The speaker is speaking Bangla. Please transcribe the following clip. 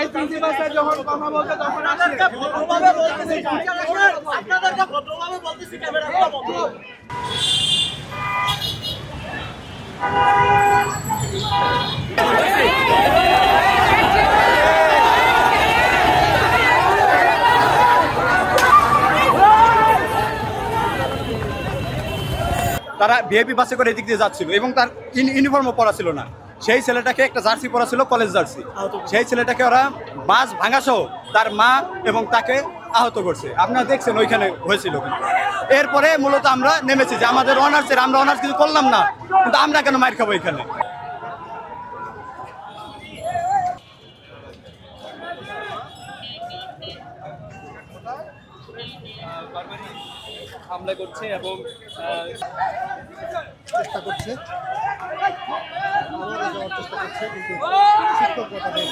ভাই প্রিন্সিপাল স্যার যখন কথা বলতে তখন আপনাদেরকে ভদ্রভাবে বলতেছি, আপনাদেরকে ভদ্রভাবে বলতেছি ক্যামেরাগুলো বন্ধ। তারা ভিআইপি বাসে করে এদিক দিয়ে যাচ্ছিল এবং তার ইউনিফর্মও পরা ছিল না। সেই ছেলেটাকে একটা জার্সি পরা ছিল, কলেজ জার্সি। সেই ছেলেটাকে ওরা বাস ভাঙাসহ তার মা এবং তাকে আহত করছে। আপনারা দেখছেন ওইখানে হয়েছিল। এরপরে মূলত আমরা নেমেছি যে আমাদের অনার্সের, আমরা অনার্স কিছু করলাম না, কিন্তু আমরা কেন মার খাবো এখানে। হামলা করছে এবং চেষ্টা করছে, যাওয়ার চেষ্টা করছে, কিন্তু শিক্ষকরা তাদের